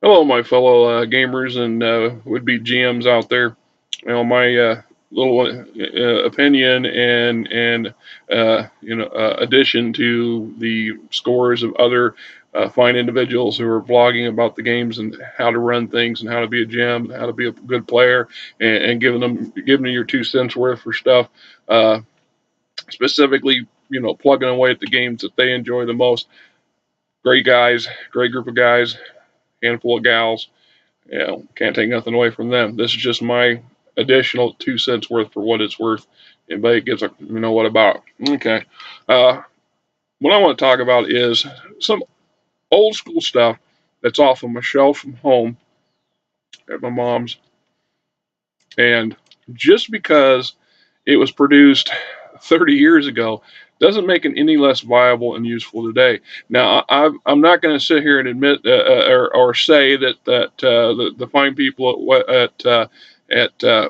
Hello, my fellow gamers and would-be GMs out there. My little opinion and addition to the scores of other fine individuals who are blogging about the games and how to run things and how to be a GM, how to be a good player, and giving them your 2 cents worth for stuff. Uh, Specifically, plugging away at the games that they enjoy the most. Great guys, great group of guys, handful of gals. Can't take nothing away from them. This is just my additional 2 cents worth for what it's worth. Anybody gives a what about? Okay. Uh, what I want to talk about is some old school stuff that's off of my shelf from home at my mom's, and just because it was produced 30 years ago doesn't make it any less viable and useful today. Now, I'm not going to sit here and admit or say that the fine people at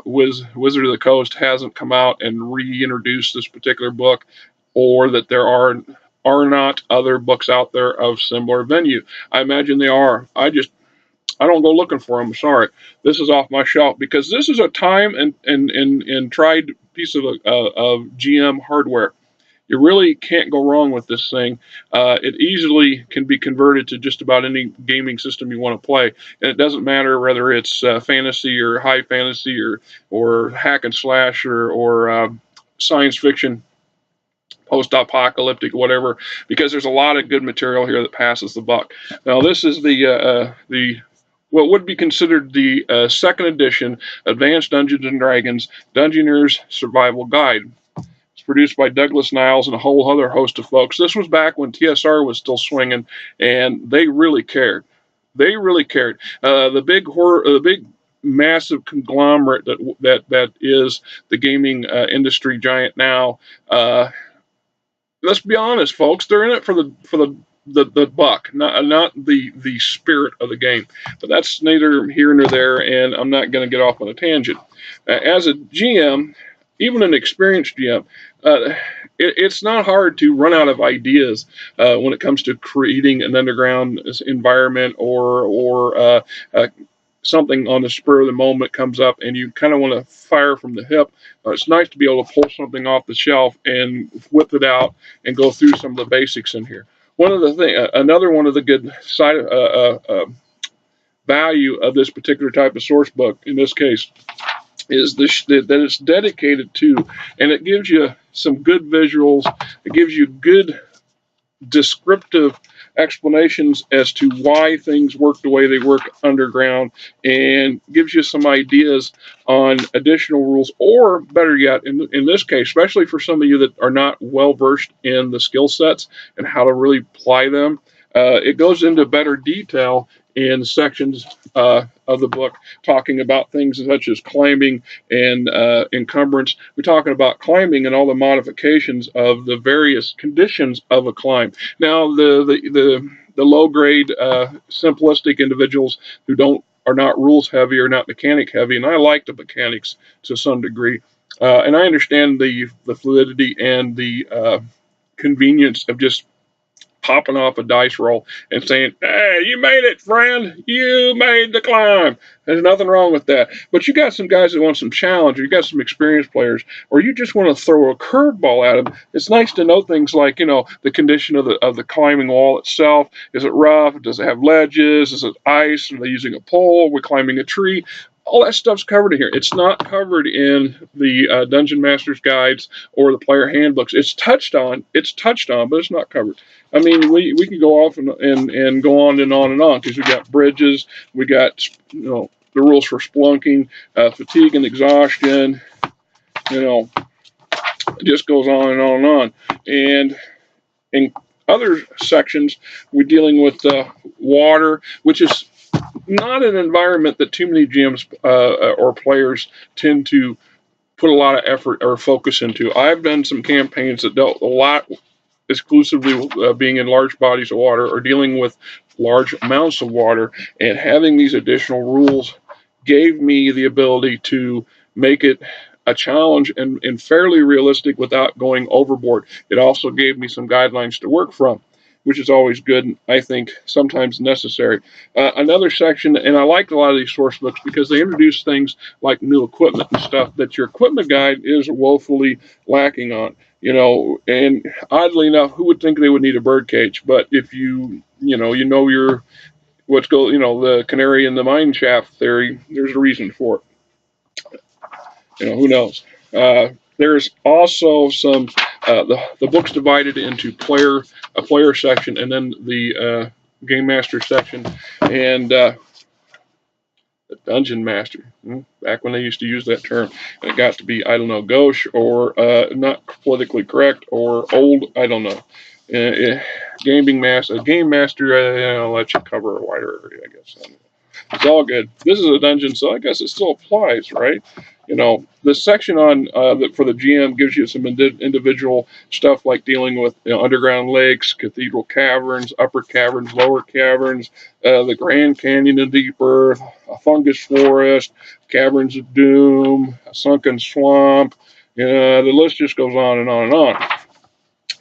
Wizard of the Coast hasn't come out and reintroduced this particular book, or that there are not other books out there of similar venue. I imagine they are. I don't go looking for them. I'm sorry. This is off my shelf because this is a time and tried piece of GM hardware. You really can't go wrong with this thing. It easily can be converted to just about any gaming system you want to play, and it doesn't matter whether it's fantasy or high fantasy or hack and slash or science fiction, post-apocalyptic, whatever. Because there's a lot of good material here that passes the buck. Now, this is the what would be considered the second edition Advanced Dungeons and Dragons Dungeoneer's Survival Guide. It's produced by Douglas Niles and a whole other host of folks. This was back when TSR was still swinging, and they really cared. They really cared. The big massive conglomerate that is the gaming industry giant now. Let's be honest, folks. They're in it for the buck, not the spirit of the game. But that's neither here nor there, and I'm not going to get off on a tangent. As a GM, even an experienced GM, uh, it's not hard to run out of ideas when it comes to creating an underground environment or something on the spur of the moment comes up and you kind of want to fire from the hip. It's nice to be able to pull something off the shelf and whip it out and go through some of the basics in here. Another one of the good side value of this particular type of source book, in this case, is that it's dedicated to, and it gives you some good visuals. It gives you good descriptive explanations as to why things work the way they work underground, and gives you some ideas on additional rules, or better yet, in this case, especially for some of you that are not well versed in the skill sets and how to really apply them. It goes into better detail in sections of the book, talking about things such as climbing and encumbrance. We're talking about climbing and all the modifications of the various conditions of a climb. Now, the low grade, simplistic individuals who don't are not rules heavy or not mechanic heavy, and I like the mechanics to some degree, and I understand the fluidity and the convenience of just popping off a dice roll and saying, "Hey, you made it, friend. You made the climb." There's nothing wrong with that. But you got some guys that want some challenge, or you got some experienced players, or you just want to throw a curveball at them. It's nice to know things like, the condition of the climbing wall itself. Is it rough? Does it have ledges? Is it ice? Are they using a pole? Are we climbing a tree? All that stuff's covered in here. It's not covered in the Dungeon Master's guides or the player handbooks. It's touched on, but it's not covered. I mean, we can go off and go on and on and on, because we got bridges, we got the rules for splunking, fatigue and exhaustion. It just goes on and on and on. And in other sections, we're dealing with water, which is not an environment that too many GMs or players tend to put a lot of effort or focus into. I've done some campaigns that dealt a lot exclusively being in large bodies of water or dealing with large amounts of water, and having these additional rules gave me the ability to make it a challenge and fairly realistic without going overboard. It also gave me some guidelines to work from. which is always good, and I think sometimes necessary. Another section, and I like a lot of these source books because they introduce things like new equipment and stuff that your equipment guide is woefully lacking on. And oddly enough, who would think they would need a bird cage? But if you know your the canary in the mine shaft theory, there's a reason for it. Who knows? There's also some the book's divided into a player section and then the game master section and the dungeon master. Back when they used to use that term, and it got to be, I don't know, gauche or not politically correct or old. I don't know. Game master. I'll let you cover a wider area, I guess. It's all good. This is a dungeon, so I guess it still applies, right? The section on for the GM gives you some individual stuff like dealing with underground lakes, cathedral caverns, upper caverns, lower caverns, the Grand Canyon of Deep Earth, a fungus forest, caverns of doom, a sunken swamp. The list just goes on and on and on.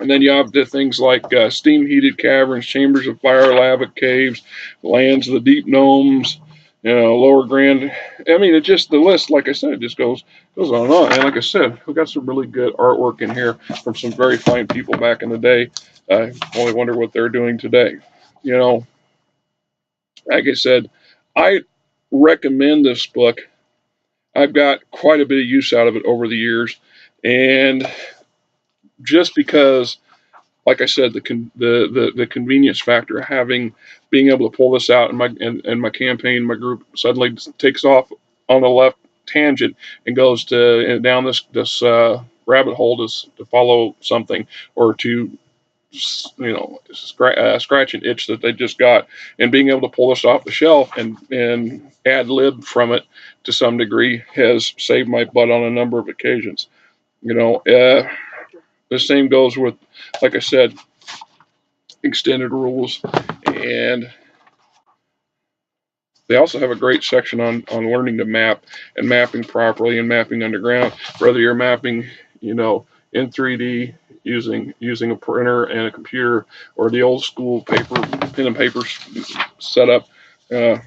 And then you have the things like steam-heated caverns, chambers of fire, lava caves, lands of the deep gnomes, lower grand. I mean, the list, like I said, it just goes on and on. And like I said, we've got some really good artwork in here from some very fine people back in the day. I only wonder what they're doing today. Like I said, I recommend this book. I've got quite a bit of use out of it over the years, and just because, like I said, the convenience factor of being able to pull this out and my campaign, my group suddenly takes off on the left tangent and goes down this rabbit hole to follow something or to scratch an itch that they just got, and being able to pull this off the shelf and ad lib from it to some degree has saved my butt on a number of occasions. The same goes with, like I said, extended rules, and they also have a great section on learning to map and mapping properly and mapping underground, whether you're mapping in 3D using a printer and a computer or the old school pen and paper setup. I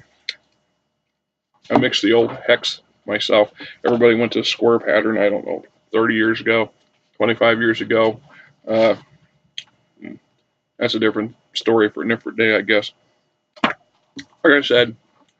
mixed the old hex myself. Everybody went to square pattern, I don't know, 30 years ago, 25 years ago. That's a different story for a different day, I guess. Like I said,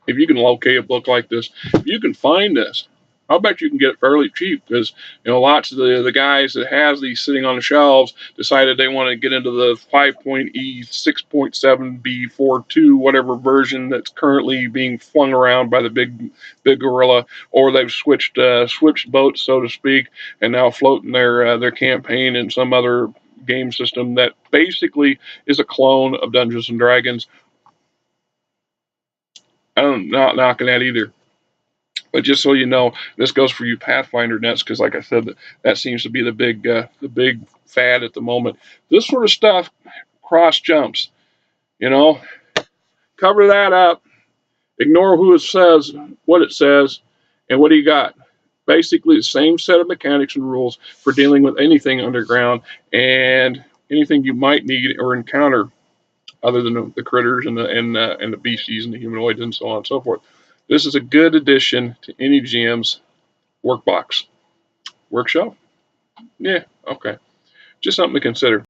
if you can locate a book like this, if you can find this, I'll bet you can get it fairly cheap because, lots of the guys that has these sitting on the shelves decided they want to get into the 5.E, 6.7B, 4.2, whatever version that's currently being flung around by the big gorilla, or they've switched boats, so to speak, and now floating their campaign in some other game system that basically is a clone of Dungeons and Dragons. I'm not knocking that either. But just so you know, this goes for you Pathfinder nets, because like I said, that seems to be the big fad at the moment. This sort of stuff cross jumps, cover that up, ignore who it says, what it says, and what do you got? Basically the same set of mechanics and rules for dealing with anything underground and anything you might need or encounter other than the critters and the beasties and the humanoids and so on and so forth. This is a good addition to any GM's workbox. Workshop? Yeah, okay. Just something to consider.